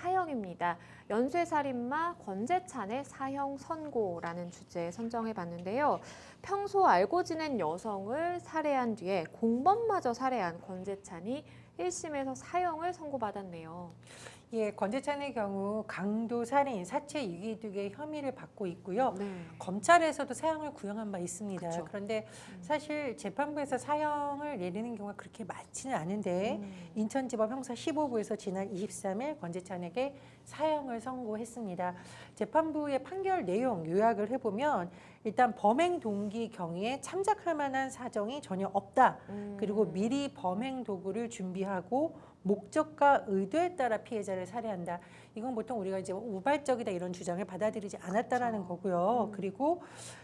사형입니다. 연쇄살인마 권재찬의 사형 선고라는 주제에 선정해봤는데요. 평소 알고 지낸 여성을 살해한 뒤에 공범마저 살해한 권재찬이 1심에서 사형을 선고받았네요. 예, 권재찬의 경우 강도 살인, 사체 유기 등의 혐의를 받고 있고요. 네. 검찰에서도 사형을 구형한 바 있습니다. 그쵸. 그런데 사실 재판부에서 사형을 내리는 경우가 그렇게 많지는 않은데 인천지법 형사 15부에서 지난 23일 권재찬에게 사형을 선고했습니다. 재판부의 판결 내용 요약을 해보면 일단 범행 동기 경위에 참작할 만한 사정이 전혀 없다. 그리고 미리 범행 도구를 준비하고 목적과 의도에 따라 피해자를 살해한다. 이건 보통 우리가 이제 우발적이다 이런 주장을 받아들이지 않았다라는 거고요. 그리고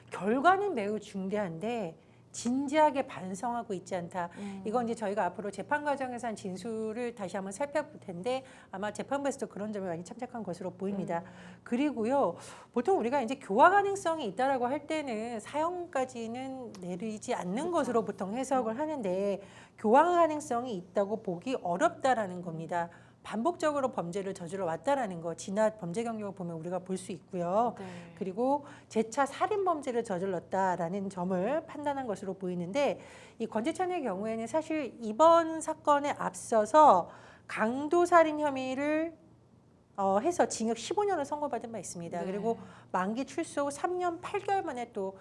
결과는 매우 중대한데 진지하게 반성하고 있지 않다. 이건 이제 저희가 앞으로 재판 과정에서 한 진술을 다시 한번 살펴볼 텐데 아마 재판부에서도 그런 점을 많이 참작한 것으로 보입니다. 그리고요, 보통 우리가 이제 교화 가능성이 있다라고 할 때는 사형까지는 내리지 않는 것으로 보통 해석을 하는데 교화 가능성이 있다고 보기 어렵다라는 겁니다. 반복적으로 범죄를 저질러 왔다라는 거 지난 범죄 경력을 보면 우리가 볼 수 있고요. 네. 그리고 재차 살인 범죄를 저질렀다라는 점을 판단한 것으로 보이는데 이 권재찬의 경우에는 사실 이번 사건에 앞서서 강도 살인 혐의를 해서 징역 15년을 선고받은 바 있습니다. 네. 그리고 만기 출소 후 3년 8개월 만에 또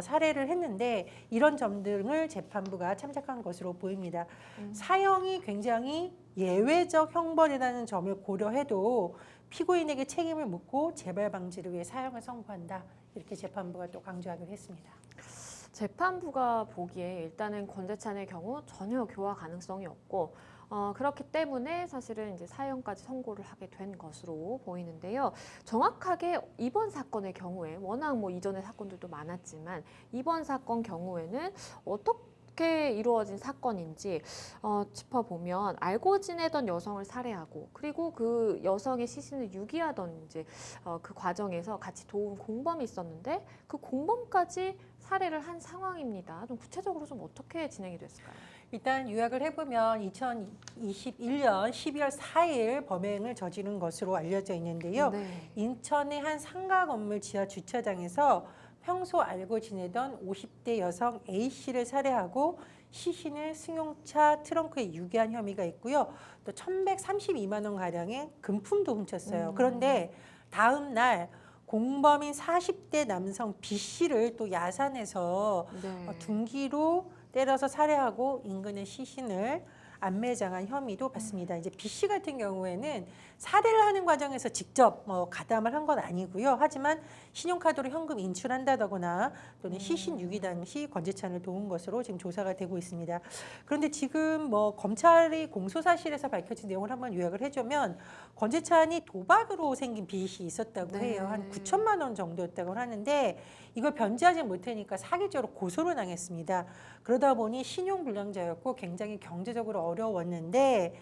살해를 했는데 이런 점 등을 재판부가 참작한 것으로 보입니다. 사형이 굉장히 예외적 형벌이라는 점을 고려해도 피고인에게 책임을 묻고 재발 방지를 위해 사형을 선고한다. 이렇게 재판부가 또 강조하기로 했습니다. 재판부가 보기에 일단은 권재찬의 경우 전혀 교화 가능성이 없고 그렇기 때문에 사실은 이제 사형까지 선고를 하게 된 것으로 보이는데요. 정확하게 이번 사건의 경우에 워낙 뭐 이전의 사건들도 많았지만 이번 사건 경우에는 어떻게 이루어진 사건인지 짚어보면 알고 지내던 여성을 살해하고 그리고 그 여성의 시신을 유기하던 이제 그 과정에서 같이 도운 공범이 있었는데 그 공범까지 살해를 한 상황입니다. 좀 구체적으로 좀 어떻게 진행이 됐을까요? 일단 요약을 해보면 2021년 12월 4일 범행을 저지른 것으로 알려져 있는데요. 네. 인천의 한 상가 건물 지하 주차장에서 평소 알고 지내던 50대 여성 A씨를 살해하고 시신을 승용차 트렁크에 유기한 혐의가 있고요. 또 1,132만 원 가량의 금품도 훔쳤어요. 그런데 다음 날 공범인 40대 남성 B씨를 또 야산에서 네. 둔기로 때려서 살해하고 인근의 시신을 안매장한 혐의도 받습니다. 이제 B씨 같은 경우에는 살해를 하는 과정에서 직접 가담을 한 건 아니고요. 하지만 신용카드로 현금 인출한다거나 또는 시신 유기 당시 권재찬을 도운 것으로 지금 조사가 되고 있습니다. 그런데 지금 검찰이 공소사실에서 밝혀진 내용을 한번 요약을 해주면 권재찬이 도박으로 생긴 빚이 있었다고 해요. 한 9천만 원 정도였다고 하는데 이걸 변제하지 못하니까 사기죄로 고소를 당했습니다. 그러다 보니 신용불량자였고 굉장히 경제적으로 어려웠는데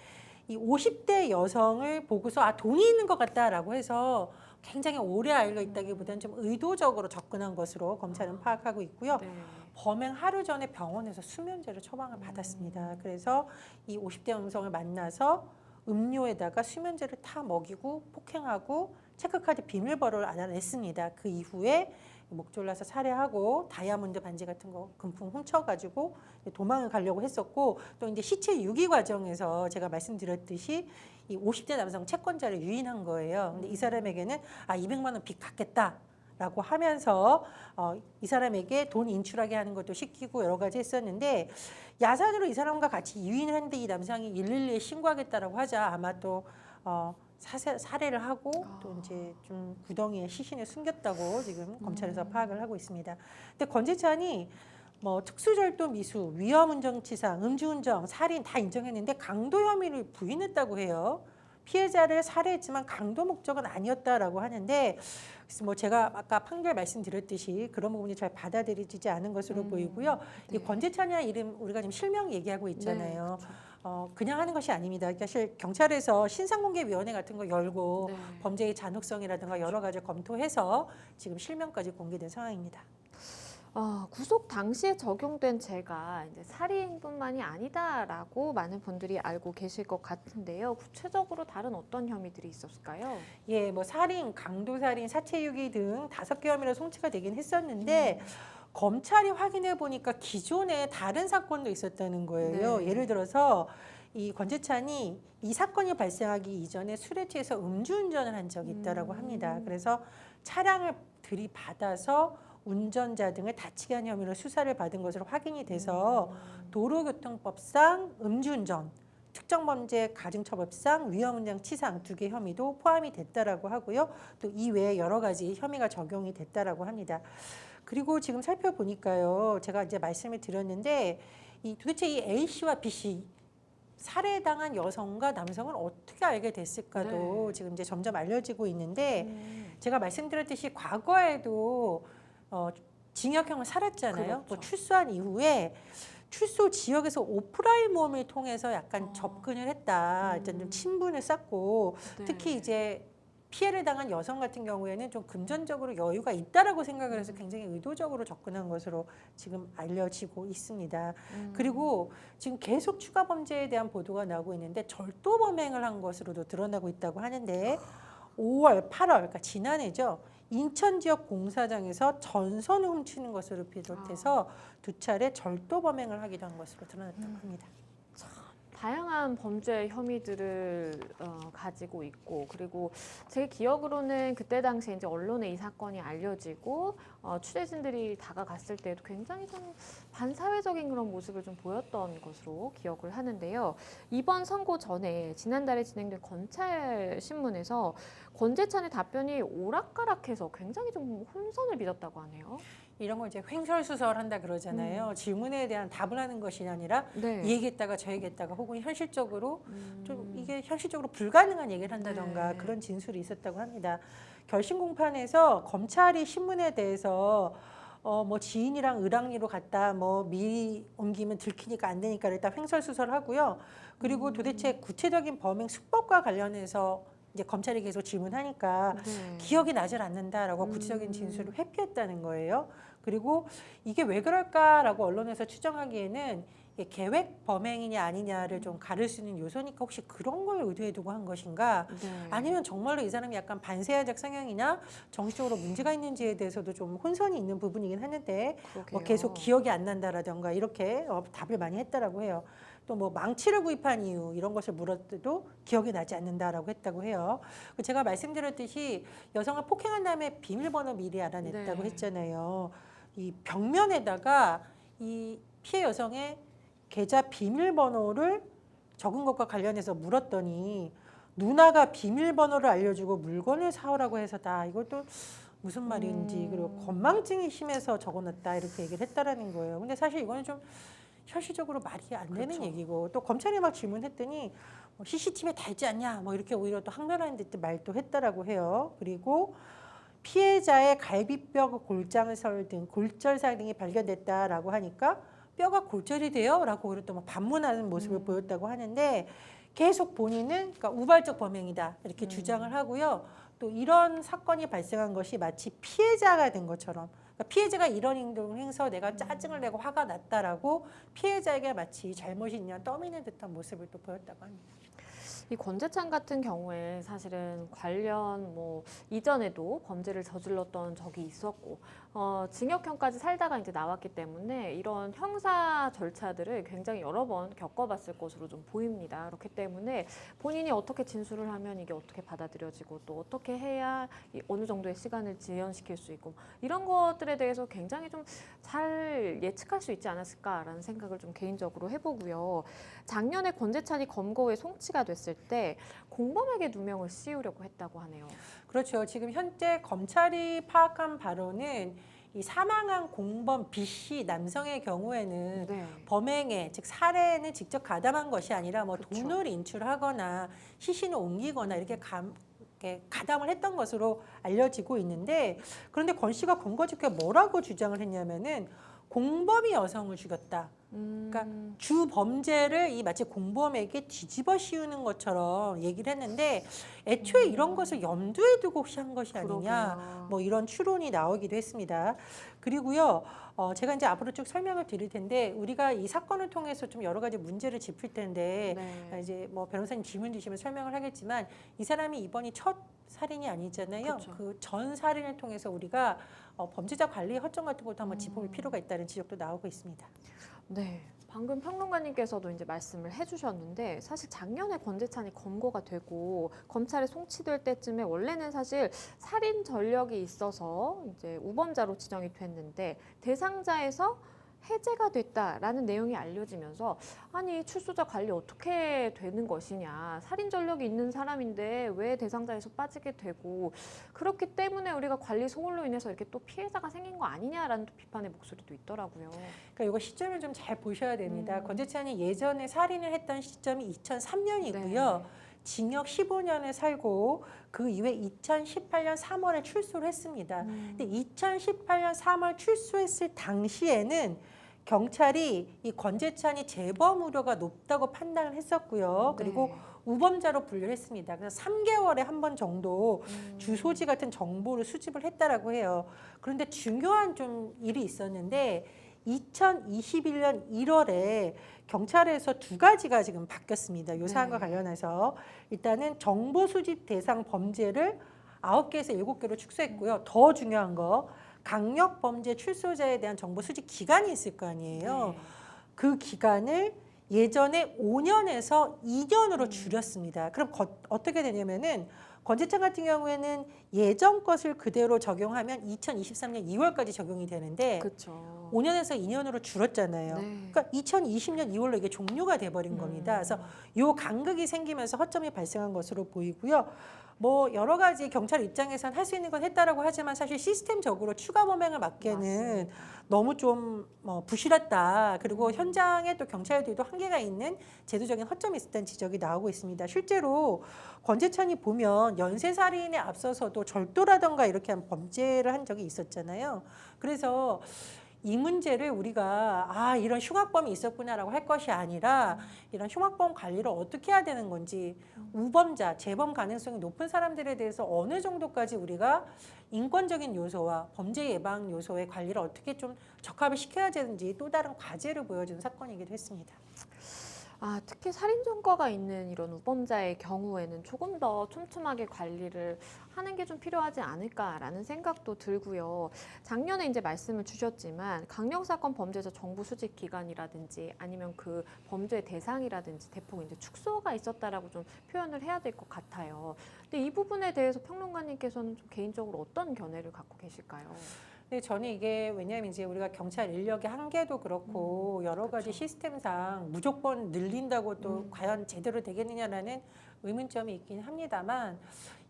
이 50대 여성을 보고서 돈이 있는 것 같다라고 해서 굉장히 오래 알고 있다기보다는 좀 의도적으로 접근한 것으로 검찰은 파악하고 있고요. 네. 범행 하루 전에 병원에서 수면제를 처방을 받았습니다. 그래서 이 50대 여성을 만나서 음료에다가 수면제를 타 먹이고 폭행하고 체크카드 비밀번호를 알아냈습니다. 그 이후에 목졸라서 살해하고 다이아몬드 반지 같은 거 금품 훔쳐가지고 도망을 가려고 했었고 또 이제 시체 유기 과정에서 제가 말씀드렸듯이 이 50대 남성 채권자를 유인한 거예요. 근데 이 사람에게는 200만 원 빚 갚겠다라고 하면서 이 사람에게 돈 인출하게 하는 것도 시키고 여러 가지 했었는데 야산으로 이 사람과 같이 유인을 했는데 이 남성이 112에 신고하겠다라고 하자 아마 또 살해를 하고 또 이제 좀 구덩이에 시신을 숨겼다고 지금 검찰에서 파악을 하고 있습니다. 근데 권재찬이 특수절도 미수, 위험운전치상, 음주운전, 살인 다 인정했는데 강도 혐의를 부인했다고 해요. 피해자를 살해했지만 강도 목적은 아니었다라고 하는데 그래서 제가 아까 판결 말씀드렸듯이 그런 부분이 잘 받아들여지지 않은 것으로 보이고요. 네. 이 권재찬이라는 이름 우리가 지금 실명 얘기하고 있잖아요. 네, 그렇죠. 그냥 하는 것이 아닙니다. 사실 경찰에서 신상공개위원회 같은 거 열고 네. 범죄의 잔혹성이라든가 여러 가지 검토해서 지금 실명까지 공개된 상황입니다. 구속 당시에 적용된 죄가 이제 살인뿐만이 아니다라고 많은 분들이 알고 계실 것 같은데요. 구체적으로 다른 어떤 혐의들이 있었을까요? 예, 뭐 살인, 강도살인, 사체유기 등 5개 혐의로 송치가 되긴 했었는데 검찰이 확인해 보니까 기존에 다른 사건도 있었다는 거예요. 네. 예를 들어서 이 권재찬이 이 사건이 발생하기 이전에 술에 취해서 음주운전을 한 적이 있다라고 합니다. 그래서 차량을 들이받아서 운전자 등을 다치게 한 혐의로 수사를 받은 것으로 확인이 돼서 도로교통법상 음주운전, 특정범죄 가중처벌상 위험운전 치상 2개 혐의도 포함이 됐다라고 하고요. 또 이외에 여러 가지 혐의가 적용이 됐다라고 합니다. 그리고 지금 살펴보니까요, 제가 이제 말씀을 드렸는데 도대체 이 A 씨와 B 씨 살해당한 여성과 남성을 어떻게 알게 됐을까도 네. 지금 이제 점점 알려지고 있는데 제가 말씀드렸듯이 과거에도 징역형을 살았잖아요. 그렇죠. 뭐 출소한 이후에 출소 지역에서 오프라인 모험을 통해서 약간 어. 접근을 했다. 일단 좀 친분을 쌓고 네. 특히 이제 피해를 당한 여성 같은 경우에는 좀 금전적으로 여유가 있다라고 생각을 해서 굉장히 의도적으로 접근한 것으로 지금 알려지고 있습니다. 그리고 지금 계속 추가 범죄에 대한 보도가 나오고 있는데 절도 범행을 한 것으로도 드러나고 있다고 하는데 5월, 8월, 그러니까 지난해죠. 인천 지역 공사장에서 전선을 훔치는 것으로 비롯해서 2차례 절도 범행을 하기도 한 것으로 드러났다고 합니다. 다양한 범죄 혐의들을 가지고 있고, 그리고 제 기억으로는 그때 당시에 이제 언론에 이 사건이 알려지고 취재진들이 다가갔을 때도 굉장히 좀 반사회적인 그런 모습을 좀 보였던 것으로 기억을 하는데요. 이번 선고 전에 지난달에 진행된 검찰 신문에서 권재찬의 답변이 오락가락해서 굉장히 좀 혼선을 빚었다고 하네요. 이런 걸 이제 횡설수설한다 그러잖아요. 질문에 대한 답을 하는 것이 아니라 네. 이 얘기했다가 저 얘기했다가 혹은 현실적으로 좀 이게 현실적으로 불가능한 얘기를 한다던가 네. 그런 진술이 있었다고 합니다. 결심 공판에서 검찰이 신문에 대해서 뭐 지인이랑 을왕리로 갔다 뭐 미리 옮기면 들키니까 안 되니까 일단 횡설수설하고요. 그리고 도대체 구체적인 범행 수법과 관련해서 이제 검찰이 계속 질문하니까 네. 기억이 나질 않는다라고 구체적인 진술을 회피했다는 거예요. 그리고 이게 왜 그럴까라고 언론에서 추정하기에는 이게 계획 범행이냐 아니냐를 좀 가릴 수 있는 요소니까 혹시 그런 걸 의도해 두고 한 것인가? 네. 아니면 정말로 이 사람이 약간 반세아적 성향이나 정신적으로 문제가 있는지에 대해서도 좀 혼선이 있는 부분이긴 하는데 뭐 그러게요. 계속 기억이 안 난다라던가 이렇게 답을 많이 했다라고 해요. 또 뭐 망치를 구입한 이유 이런 것을 물었어도 기억이 나지 않는다라고 했다고 해요. 제가 말씀드렸듯이 여성을 폭행한 다음에 비밀번호 미리 알아냈다고 네. 했잖아요. 이 벽면에다가 이 피해 여성의 계좌 비밀번호를 적은 것과 관련해서 물었더니 누나가 비밀번호를 알려주고 물건을 사오라고 해서다. 이것도 무슨 말인지 그리고 건망증이 심해서 적어놨다 이렇게 얘기를 했다라는 거예요. 근데 사실 이거는 좀 현실적으로 말이 안 되는 그렇죠. 얘기고 또 검찰이 막 질문했더니 뭐 CCTV에 다 있지 않냐 뭐 이렇게 오히려 또 항변하는 듯 말도 했다라고 해요. 그리고 피해자의 갈비뼈 골장을 등 골절사 등이 발견됐다라고 하니까 뼈가 골절이 돼요? 라고 오히려 또 막 반문하는 모습을 보였다고 하는데 계속 본인은 그러니까 우발적 범행이다 이렇게 주장을 하고요. 또 이런 사건이 발생한 것이 마치 피해자가 된 것처럼 그러니까 피해자가 이런 행동을 해서 내가 짜증을 내고 화가 났다라고 피해자에게 마치 잘못이 있냐 떠미는 듯한 모습을 또 보였다고 합니다. 이 권재찬 같은 경우에 사실은 관련 뭐 이전에도 범죄를 저질렀던 적이 있었고 징역형까지 살다가 이제 나왔기 때문에 이런 형사 절차들을 굉장히 여러 번 겪어봤을 것으로 좀 보입니다. 그렇기 때문에 본인이 어떻게 진술을 하면 이게 어떻게 받아들여지고 또 어떻게 해야 어느 정도의 시간을 지연시킬 수 있고 이런 것들에 대해서 굉장히 좀 잘 예측할 수 있지 않았을까라는 생각을 좀 개인적으로 해보고요. 작년에 권재찬이 검거에 송치가 됐을 때 공범에게 누명을 씌우려고 했다고 하네요. 그렇죠. 지금 현재 검찰이 파악한 바로는 이 사망한 공범 B 씨 남성의 경우에는 네. 범행에 즉 살해는 직접 가담한 것이 아니라 뭐 그렇죠. 돈을 인출하거나 시신을 옮기거나 이렇게 가담을 했던 것으로 알려지고 있는데 그런데 권 씨가 검거 직후에 뭐라고 주장을 했냐면은 공범이 여성을 죽였다. 그러니까 주 범죄를 이 마치 공범에게 뒤집어 씌우는 것처럼 얘기를 했는데 애초에 이런 것을 염두에 두고 혹시 한 것이 아니냐 그러게요. 뭐 이런 추론이 나오기도 했습니다. 그리고요 제가 이제 앞으로 쭉 설명을 드릴 텐데 우리가 이 사건을 통해서 좀 여러 가지 문제를 짚을 텐데 네. 이제 뭐 변호사님 질문 주시면 설명을 하겠지만 이 사람이 이번이 첫 살인이 아니잖아요. 그쵸. 그 전 살인을 통해서 우리가 범죄자 관리 허점 같은 것도 한번 짚어볼 필요가 있다는 지적도 나오고 있습니다. 네. 방금 평론가님께서도 이제 말씀을 해주셨는데 사실 작년에 권재찬이 검거가 되고 검찰에 송치될 때쯤에 원래는 사실 살인 전력이 있어서 이제 우범자로 지정이 됐는데 대상자에서 해제가 됐다라는 내용이 알려지면서 아니 출소자 관리 어떻게 되는 것이냐 살인 전력이 있는 사람인데 왜 대상자에서 빠지게 되고 그렇기 때문에 우리가 관리 소홀로 인해서 이렇게 또 피해자가 생긴 거 아니냐라는 또 비판의 목소리도 있더라고요. 그러니까 이거 시점을 좀 잘 보셔야 됩니다. 음. 권재찬이 예전에 살인을 했던 시점이 2003년이고요. 네. 징역 15년을 살고 그 이후에 2018년 3월에 출소를 했습니다. 근데 2018년 3월 출소했을 당시에는 경찰이 이 권재찬이 재범 우려가 높다고 판단을 했었고요. 그리고 네. 우범자로 분류를 했습니다. 그래서 3개월에 한 번 정도 음. 주소지 같은 정보를 수집을 했다라고 해요. 그런데 중요한 좀 일이 있었는데 2021년 1월에 경찰에서 두 가지가 지금 바뀌었습니다. 이 사안과 네. 관련해서 일단은 정보 수집 대상 범죄를 9개에서 7개로 축소했고요. 더 중요한 거 강력 범죄 출소자에 대한 정보 수집 기간이 있을 거 아니에요. 네. 그 기간을 예전에 5년에서 2년으로 줄였습니다. 그럼 어떻게 되냐면은 권재찬 같은 경우에는 예전 것을 그대로 적용하면 2023년 2월까지 적용이 되는데 그렇죠. 5년에서 2년으로 줄었잖아요. 네. 그러니까 2020년 2월로 이게 종료가 돼버린 겁니다. 그래서 요 간극이 생기면서 허점이 발생한 것으로 보이고요. 뭐 여러 가지 경찰 입장에선 할 수 있는 건 했다라고 하지만 사실 시스템적으로 추가 범행을 막기에는 맞습니다. 너무 좀 부실했다. 그리고 현장에 또 경찰들도 한계가 있는 제도적인 허점이 있었다는 지적이 나오고 있습니다. 실제로 권재찬이 보면 연쇄살인에 앞서서도 절도라던가 이렇게 한 범죄를 한 적이 있었잖아요. 그래서 이 문제를 우리가 이런 흉악범이 있었구나라고 할 것이 아니라 이런 흉악범 관리를 어떻게 해야 되는 건지 우범자, 재범 가능성이 높은 사람들에 대해서 어느 정도까지 우리가 인권적인 요소와 범죄 예방 요소의 관리를 어떻게 좀 적합을 시켜야 되는지 또 다른 과제를 보여주는 사건이기도 했습니다. 특히 살인 전과가 있는 이런 우범자의 경우에는 조금 더 촘촘하게 관리를 하는 게 좀 필요하지 않을까라는 생각도 들고요. 작년에 이제 말씀을 주셨지만 강력사건 범죄자 정보 수집 기간이라든지 아니면 그 범죄 대상이라든지 대폭 이제 축소가 있었다라고 좀 표현을 해야 될 것 같아요. 근데 이 부분에 대해서 평론가님께서는 좀 개인적으로 어떤 견해를 갖고 계실까요? 근데 저는 이게 왜냐하면 이제 우리가 경찰 인력의 한계도 그렇고 여러 가지 그쵸. 시스템상 무조건 늘린다고 또 과연 제대로 되겠느냐라는 의문점이 있긴 합니다만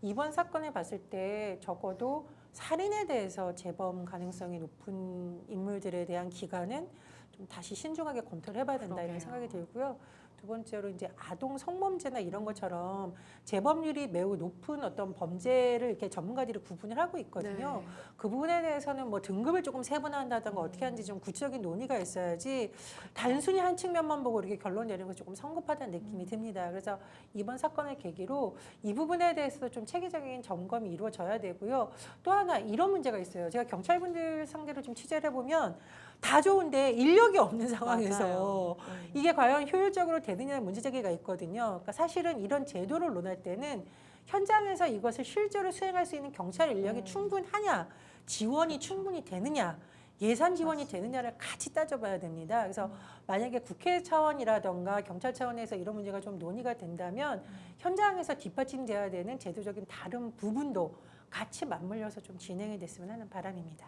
이번 사건을 봤을 때 적어도 살인에 대해서 재범 가능성이 높은 인물들에 대한 기간은 좀 다시 신중하게 검토를 해봐야 된다 이런 그러게요. 생각이 들고요. 두 번째로 이제 아동 성범죄나 이런 것처럼 재범률이 매우 높은 어떤 범죄를 이렇게 전문가들이 구분을 하고 있거든요. 네. 그 부분에 대해서는 뭐 등급을 조금 세분화한다든가 어떻게 하는지 좀 구체적인 논의가 있어야지 단순히 한 측면만 보고 이렇게 결론 내리는 것이 조금 성급하다는 느낌이 듭니다. 그래서 이번 사건을 계기로 이 부분에 대해서도 좀 체계적인 점검이 이루어져야 되고요. 또 하나 이런 문제가 있어요. 제가 경찰분들 상대로 좀 취재를 해보면 다 좋은데 인력이 없는 상황에서 맞아요. 이게 과연 효율적으로 되느냐는 문제제기가 있거든요. 그러니까 사실은 이런 제도를 논할 때는 현장에서 이것을 실제로 수행할 수 있는 경찰 인력이 충분하냐, 지원이 충분히 되느냐, 예산 지원이 되느냐를 같이 따져봐야 됩니다. 그래서 만약에 국회 차원이라던가 경찰 차원에서 이런 문제가 좀 논의가 된다면 현장에서 뒷받침돼야 되는 제도적인 다른 부분도 같이 맞물려서 좀 진행이 됐으면 하는 바람입니다.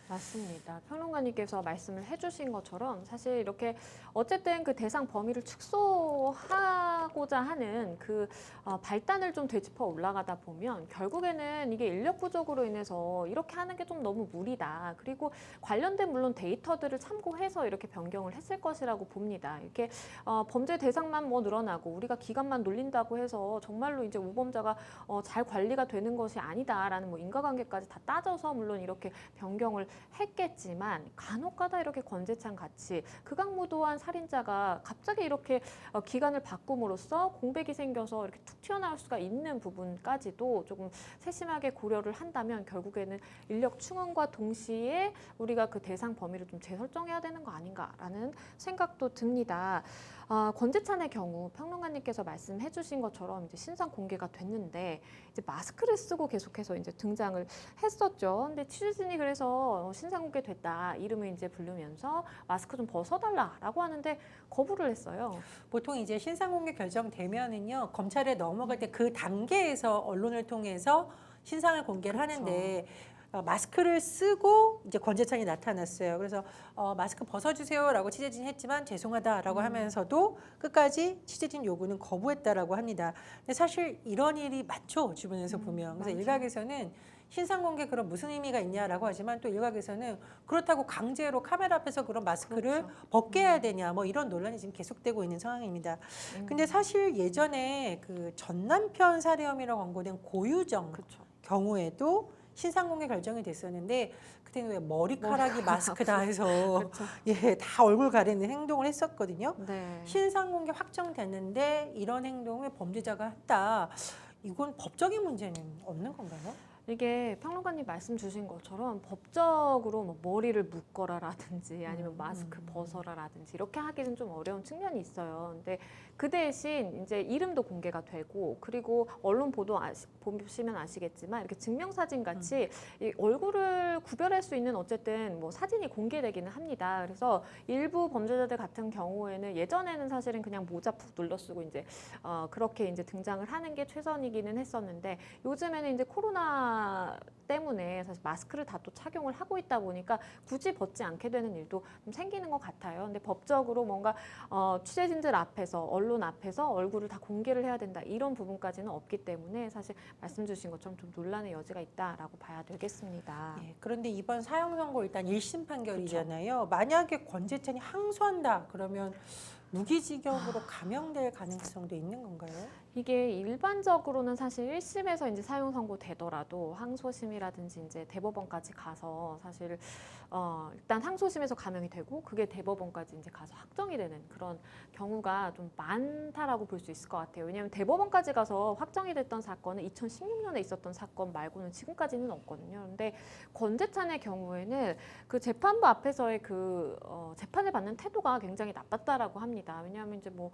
맞습니다. 평론가님께서 말씀을 해주신 것처럼 사실 이렇게 어쨌든 그 대상 범위를 축소하고자 하는 그 발단을 좀 되짚어 올라가다 보면 결국에는 이게 인력 부족으로 인해서 이렇게 하는 게 좀 너무 무리다. 그리고 관련된 물론 데이터들을 참고해서 이렇게 변경을 했을 것이라고 봅니다. 이렇게 범죄 대상만 뭐 늘어나고 우리가 기간만 놀린다고 해서 정말로 이제 우범자가 잘 관리가 되는 것이 아니다라는 뭐 인과관계까지 다 따져서 물론 이렇게 변경을 했겠지만 간혹가다 이렇게 권재찬 같이 극악무도한 살인자가 갑자기 이렇게 기간을 바꿈으로써 공백이 생겨서 이렇게 툭 튀어나올 수가 있는 부분까지도 조금 세심하게 고려를 한다면 결국에는 인력 충원과 동시에 우리가 그 대상 범위를 좀 재설정해야 되는 거 아닌가라는 생각도 듭니다. 권재찬의 경우 평론가님께서 말씀해 주신 것처럼 이제 신상 공개가 됐는데 이제 마스크를 쓰고 계속해서 이제 등장을 했었죠. 근데 취재진이 그래서 신상 공개됐다 이름을 이제 부르면서 마스크 좀 벗어달라라고 하는데 거부를 했어요. 보통 이제 신상 공개 결정되면은요 검찰에 넘어갈 때 그 단계에서 언론을 통해서 신상을 공개를 그렇죠. 하는데 마스크를 쓰고 이제 권재찬이 나타났어요. 그래서 마스크 벗어주세요라고 취재진이 했지만 죄송하다라고 하면서도 끝까지 취재진 요구는 거부했다라고 합니다. 근데 사실 이런 일이 많죠 주변에서 보면. 그래서 많죠. 일각에서는 신상 공개 그런 무슨 의미가 있냐라고 하지만 또 일각에서는 그렇다고 강제로 카메라 앞에서 그런 마스크를 그렇죠. 벗게 해야 되냐 뭐 이런 논란이 지금 계속되고 있는 상황입니다. 근데 사실 예전에 그 전 남편 살해 혐의로 검거된 고유정 그렇죠. 경우에도 신상 공개 결정이 됐었는데 그때는 왜 머리카락이 마스크다 해서 그렇죠. 예, 다 얼굴 가리는 행동을 했었거든요. 네. 신상 공개 확정됐는데 이런 행동을 범죄자가 했다. 이건 법적인 문제는 없는 건가요? 이게 평론가님 말씀 주신 것처럼 법적으로 뭐 머리를 묶어라라든지 아니면 마스크 벗어라라든지 이렇게 하기는 좀 어려운 측면이 있어요. 근데 그 대신 이제 이름도 공개가 되고 그리고 언론 보도 보시면 아시겠지만 이렇게 증명사진 같이 이 얼굴을 구별할 수 있는 어쨌든 뭐 사진이 공개되기는 합니다. 그래서 일부 범죄자들 같은 경우에는 예전에는 사실은 그냥 모자 푹 눌러쓰고 이제 그렇게 이제 등장을 하는 게 최선이기는 했었는데 요즘에는 이제 코로나 때문에 사실 마스크를 다 또 착용을 하고 있다 보니까 굳이 벗지 않게 되는 일도 좀 생기는 것 같아요. 근데 법적으로 뭔가 취재진들 앞에서 언론 앞에서 얼굴을 다 공개를 해야 된다 이런 부분까지는 없기 때문에 사실 말씀 주신 것처럼 좀 논란의 여지가 있다라고 봐야 되겠습니다. 예, 그런데 이번 사형 선고 일단 1심 판결이잖아요. 만약에 권재찬이 항소한다 그러면 무기징역으로 감형될 가능성도 있는 건가요? 이게 일반적으로는 사실 1심에서 이제 사형 선고되더라도 항소심이라든지 이제 대법원까지 가서 사실 일단 항소심에서 감형이 되고 그게 대법원까지 이제 가서 확정이 되는 그런 경우가 좀 많다라고 볼 수 있을 것 같아요. 왜냐하면 대법원까지 가서 확정이 됐던 사건은 2016년에 있었던 사건 말고는 지금까지는 없거든요. 그런데 권재찬의 경우에는 그 재판부 앞에서의 그 재판을 받는 태도가 굉장히 나빴다라고 합니다. 왜냐하면 이제 뭐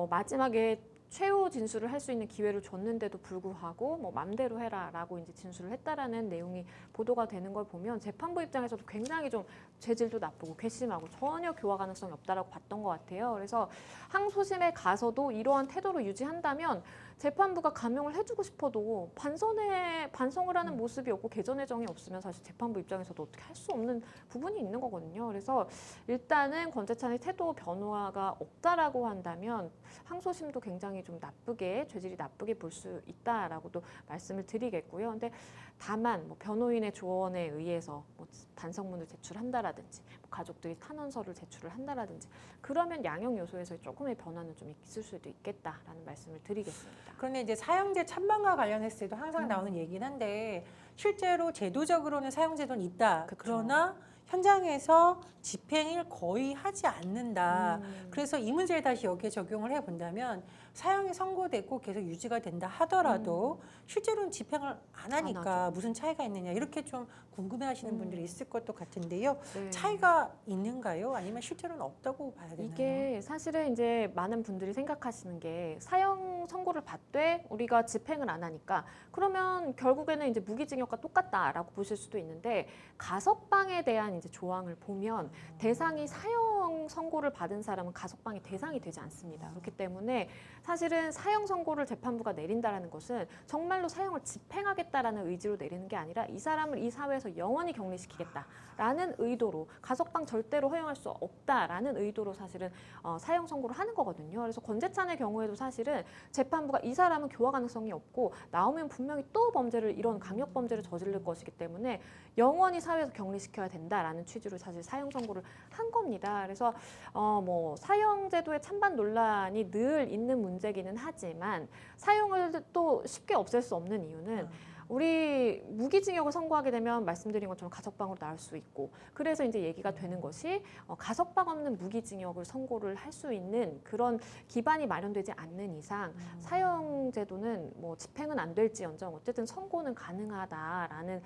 마지막에 최후 진술을 할 수 있는 기회를 줬는데도 불구하고 뭐 맘대로 해라라고 이제 진술을 했다라는 내용이 보도가 되는 걸 보면 재판부 입장에서도 굉장히 좀 죄질도 나쁘고 괘씸하고 전혀 교화 가능성이 없다라고 봤던 것 같아요. 그래서 항소심에 가서도 이러한 태도를 유지한다면 재판부가 감형을 해주고 싶어도 반성을 하는 모습이 없고 개전의 정이 없으면 사실 재판부 입장에서도 어떻게 할 수 없는 부분이 있는 거거든요. 그래서 일단은 권재찬의 태도 변화가 없다라고 한다면 항소심도 굉장히 좀 나쁘게 죄질이 나쁘게 볼 수 있다라고도 말씀을 드리겠고요. 근데 다만 뭐 변호인의 조언에 의해서 뭐 반성문을 제출한다라든지 뭐 가족들이 탄원서를 제출을 한다라든지 그러면 양형 요소에서 조금의 변화는 좀 있을 수도 있겠다라는 말씀을 드리겠습니다. 그런데 이제 사형제 찬반과 관련했을 때도 항상 나오는 얘기긴 한데 실제로 제도적으로는 사형제도는 있다. 그쵸. 그러나 현장에서 집행을 거의 하지 않는다. 그래서 이 문제를 다시 여기에 적용을 해본다면 사형이 선고되고 계속 유지가 된다 하더라도 실제로는 집행을 안 하니까 하죠. 무슨 차이가 있느냐 이렇게 좀 궁금해하시는 분들이 있을 것도 같은데요. 네. 차이가 있는가요? 아니면 실제로는 없다고 봐야 되나요? 이게 사실은 이제 많은 분들이 생각하시는 게 사형 선고를 받되 우리가 집행을 안 하니까 그러면 결국에는 이제 무기징역과 똑같다라고 보실 수도 있는데 가석방에 대한 이제 조항을 보면 대상이 사형 선고를 받은 사람은 가석방이 대상이 되지 않습니다. 그렇기 때문에 사실은 사형 선고를 재판부가 내린다라는 것은 정말로 사형을 집행하겠다라는 의지로 내리는 게 아니라 이 사람을 이 사회에서 영원히 격리시키겠다라는 의도로 가석방 절대로 허용할 수 없다라는 의도로 사실은 사형 선고를 하는 거거든요. 그래서 권재찬의 경우에도 사실은 재판부가 이 사람은 교화 가능성이 없고 나오면 분명히 또 범죄를 이런 강력 범죄를 저지를 것이기 때문에 영원히 사회에서 격리시켜야 된다라는 취지로 사실 사형 선고를 한 겁니다. 그래서 뭐 사형제도의 찬반 논란이 늘 있는 문제기는 하지만 사형을 또 쉽게 없앨 수 없는 이유는 우리 무기징역을 선고하게 되면 말씀드린 것처럼 가석방으로 나올 수 있고 그래서 이제 얘기가 되는 것이 가석방 없는 무기징역을 선고를 할 수 있는 그런 기반이 마련되지 않는 이상 사형제도는 뭐 집행은 안 될지언정 어쨌든 선고는 가능하다라는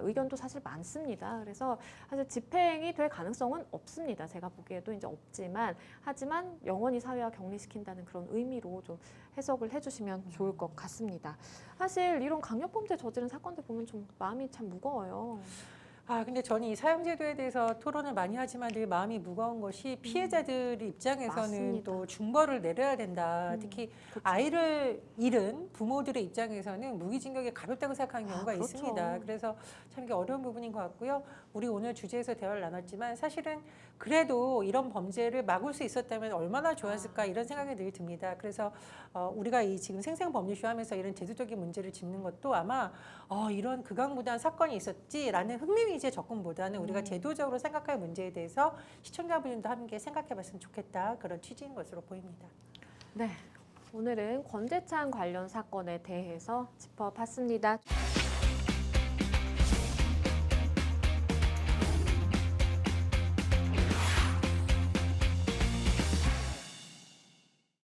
의견도 사실 많습니다. 그래서 사실 집행이 될 가능성은 없습니다. 제가 보기에도 이제 없지만 하지만 영원히 사회화 격리시킨다는 그런 의미로 좀 해석을 해주시면 좋을 것 같습니다. 사실 이런 강력범죄 저지른 사건들 보면 좀 마음이 참 무거워요. 근데 저는 이 사형제도에 대해서 토론을 많이 하지만 늘 마음이 무거운 것이 피해자들 입장에서는 맞습니다. 또 중벌을 내려야 된다. 특히 그렇죠. 아이를 잃은 부모들의 입장에서는 무기징역이 가볍다고 생각하는 경우가 그렇죠. 있습니다. 그래서 참 이게 어려운 부분인 것 같고요. 우리 오늘 주제에서 대화를 나눴지만 사실은 그래도 이런 범죄를 막을 수 있었다면 얼마나 좋았을까 이런 생각이 늘 듭니다. 그래서 우리가 이 지금 생생법률쇼 하면서 이런 제도적인 문제를 짚는 것도 아마 이런 극악무도한 사건이 있었지라는 흥미위주의 접근보다는 우리가 제도적으로 생각할 문제에 대해서 시청자분들도 함께 생각해봤으면 좋겠다 그런 취지인 것으로 보입니다. 네, 오늘은 권재찬 관련 사건에 대해서 짚어봤습니다.